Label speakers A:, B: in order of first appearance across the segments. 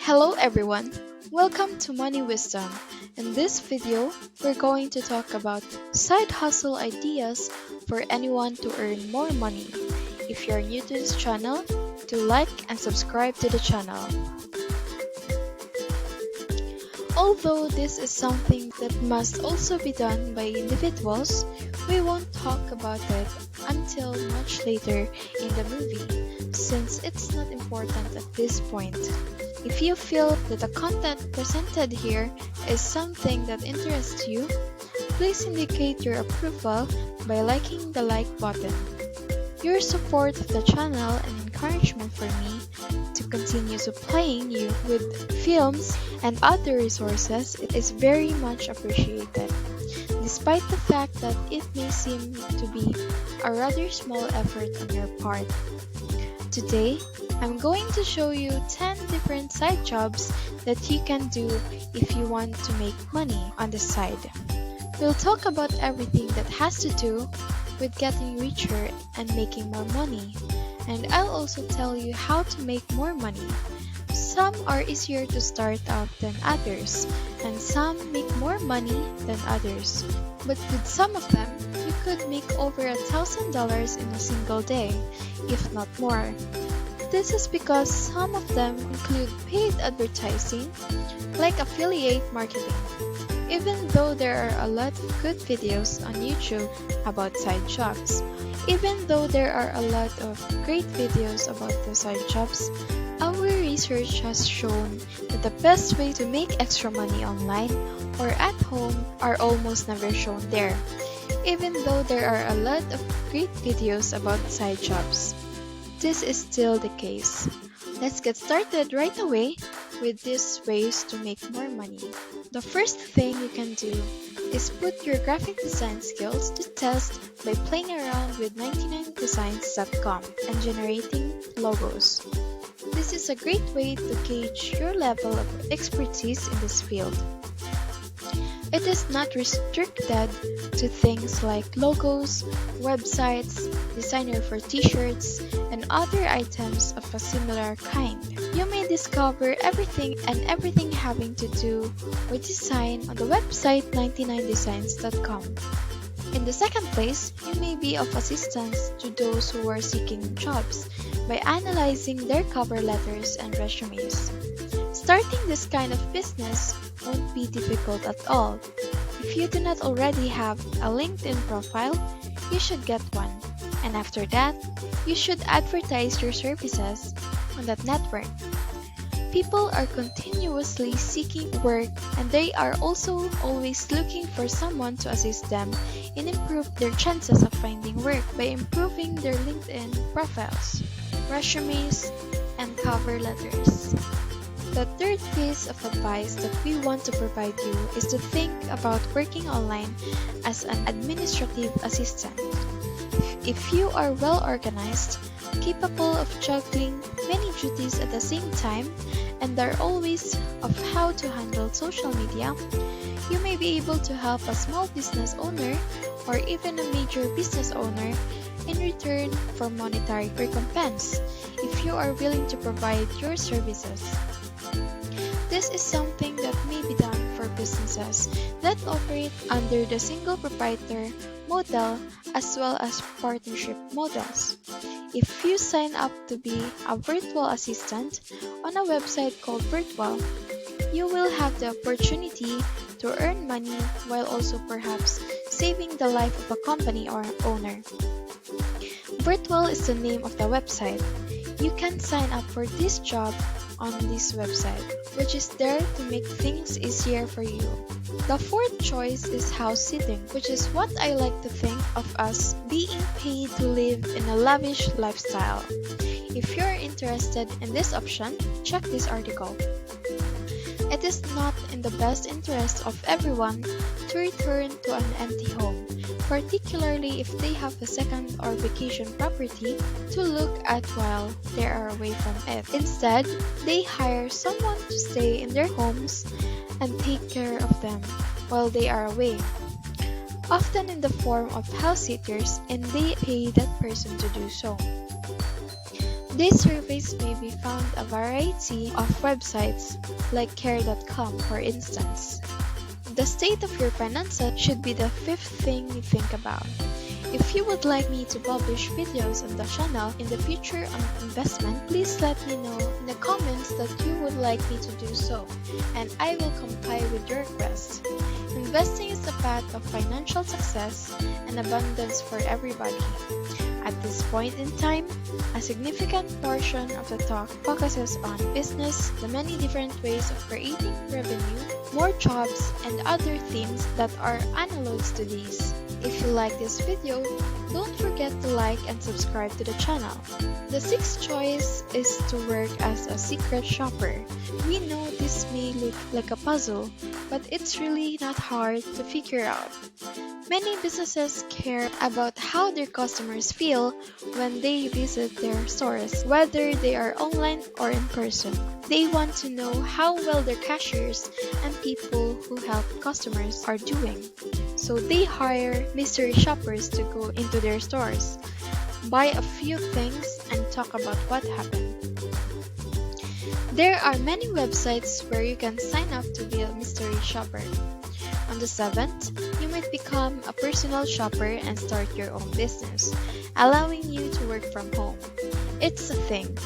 A: Hello everyone, welcome to Money Wisdom. In this video, we're going to talk about side hustle ideas for anyone to earn more money. If you're new to this channel, do like and subscribe to the channel. Although this is something that must also be done by individuals, we won't talk about it until much later in the movie, since it's not important at this point. If you feel that the content presented here is something that interests you, please indicate your approval by liking the like button. Your support of the channel and encouragement for me to continue supplying you with films and other resources is very much appreciated, despite the fact that it may seem to be a rather small effort on your part. Today, I'm going to show you 10 different side jobs that you can do if you want to make money on the side. We'll talk about everything that has to do with getting richer and making more money, and I'll also tell you how to make more money. Some are easier to start out than others, and some make more money than others. But with some of them, you could make over $1,000 in a single day, if not more. This is because some of them include paid advertising, like affiliate marketing. Even though there are a lot of good videos on YouTube about side jobs, even though there are a lot of great videos about the side jobs, our research has shown that the best way to make extra money online or at home are almost never shown there, even though there are a lot of great videos about side jobs. This is still the case. Let's get started right away with these ways to make more money. The first thing you can do is put your graphic design skills to test by playing around with 99designs.com and generating logos. This is a great way to gauge your level of expertise in this field. It is not restricted to things like logos, websites, designer for t-shirts, and other items of a similar kind. You may discover everything having to do with design on the website 99designs.com. In the second place, you may be of assistance to those who are seeking jobs by analyzing their cover letters and resumes. Starting this kind of business won't be difficult at all. If you do not already have a LinkedIn profile, you should get one. And after that, you should advertise your services on that network. People are continuously seeking work, and they are also always looking for someone to assist them in improve their chances of finding work by improving their LinkedIn profiles, resumes, and cover letters. The third piece of advice that we want to provide you is to think about working online as an administrative assistant. If you are well organized, capable of juggling many duties at the same time, and are always of how to handle social media, you may be able to help a small business owner or even a major business owner in return for monetary recompense if you are willing to provide your services. This is something that may be done for businesses that operate under the single proprietor model as well as partnership models. If you sign up to be a virtual assistant on a website called Virtual, you will have the opportunity to earn money while also perhaps saving the life of a company or owner. Virtual is the name of the website. You can sign up for this job on this website, which is there to make things easier for you. The fourth choice is house sitting, which is what I like to think of as being paid to live in a lavish lifestyle. If you're interested in this option, check this article. It is not in the best interest of everyone to return to an empty home, particularly if they have a second or vacation property to look at while they are away from it. Instead, they hire someone to stay in their homes and take care of them while they are away, often in the form of house sitters, and they pay that person to do so. These surveys may be found a variety of websites like care.com for instance. The state of your finances should be the fifth thing you think about. If you would like me to publish videos on the channel in the future on investment, please let me know in the comments that you would like me to do so, and I will comply with your request. Investing is the path of financial success and abundance for everybody. At this point in time, a significant portion of the talk focuses on business, the many different ways of creating revenue, more jobs, and other themes that are analogs to these. If you like this video, don't forget to like and subscribe to the channel. The sixth choice is to work as a secret shopper. We know this may look like a puzzle, but it's really not hard to figure out. Many businesses care about how their customers feel when they visit their stores, whether they are online or in person. They want to know how well their cashiers and people who help customers are doing. So they hire mystery shoppers to go into their stores, buy a few things, and talk about what happened. There are many websites where you can sign up to be a mystery shopper. On the 7th, you might become a personal shopper and start your own business, allowing you to work from home. It's a thing.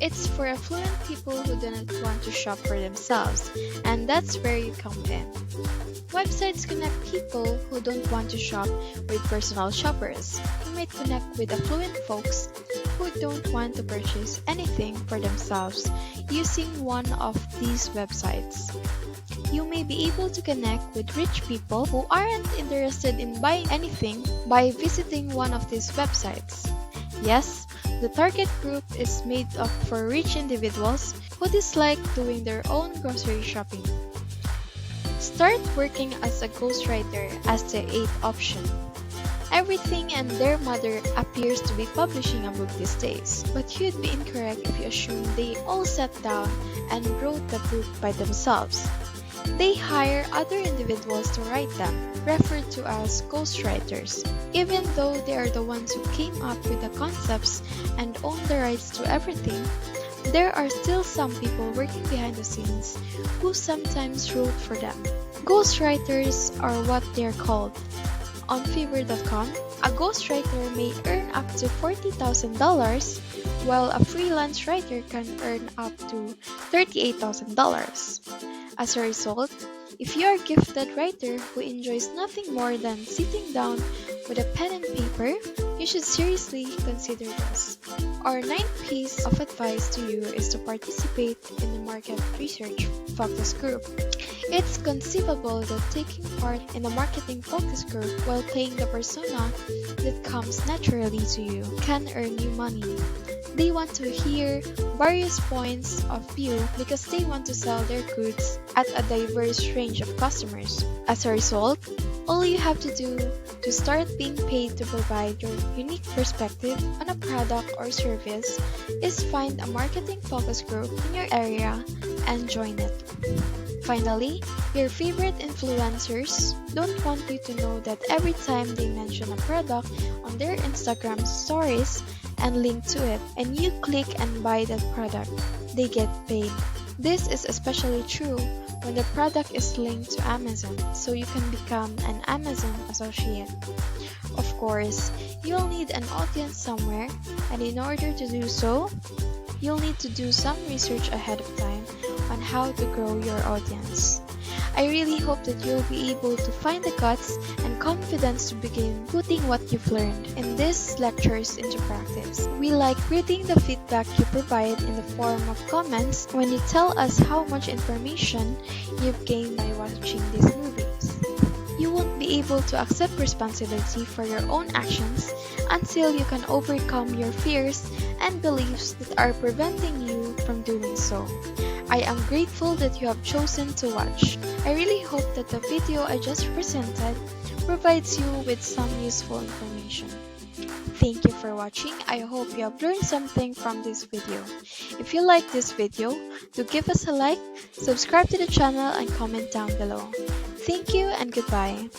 A: It's for affluent people who do not want to shop for themselves, and that's where you come in. Websites connect people who don't want to shop with personal shoppers. You might connect with affluent folks who don't want to purchase anything for themselves using one of these websites. You may be able to connect with rich people who aren't interested in buying anything by visiting one of these websites. Yes, the target group is made up for rich individuals who dislike doing their own grocery shopping. Start working as a ghostwriter as the 8th option. Everything and their mother appears to be publishing a book these days, but you'd be incorrect if you assume they all sat down and wrote the book by themselves. They hire other individuals to write them, referred to as ghostwriters. Even though they are the ones who came up with the concepts and own the rights to everything, there are still some people working behind the scenes who sometimes wrote for them. Ghostwriters are what they're called. On Fiverr.com, a ghostwriter may earn up to $40,000, while a freelance writer can earn up to $38,000. As a result, if you are a gifted writer who enjoys nothing more than sitting down with a pen and paper, you should seriously consider this. Our 9th piece of advice to you is to participate in the market research focus group. It's conceivable that taking part in a marketing focus group while playing the persona that comes naturally to you can earn you money. They want to hear various points of view because they want to sell their goods at a diverse range of customers. As a result, all you have to do to start being paid to provide your unique perspective on a product or service is find a marketing focus group in your area and join it. Finally, your favorite influencers don't want you to know that every time they mention a product on their Instagram stories and link to it, and you click and buy that product, they get paid. This is especially true when the product is linked to Amazon, so you can become an Amazon associate. Of course, you'll need an audience somewhere, and in order to do so, you'll need to do some research ahead of time on how to grow your audience. I really hope that you'll be able to find the guts and confidence to begin putting what you've learned in these lectures into practice. We like reading the feedback you provide in the form of comments when you tell us how much information you've gained by watching these movies. You won't be able to accept responsibility for your own actions until you can overcome your fears and beliefs that are preventing you from doing so. I am grateful that you have chosen to watch. I really hope that the video I just presented provides you with some useful information. Thank you for watching. I hope you have learned something from this video. If you like this video, do give us a like, subscribe to the channel, and comment down below. Thank you and goodbye.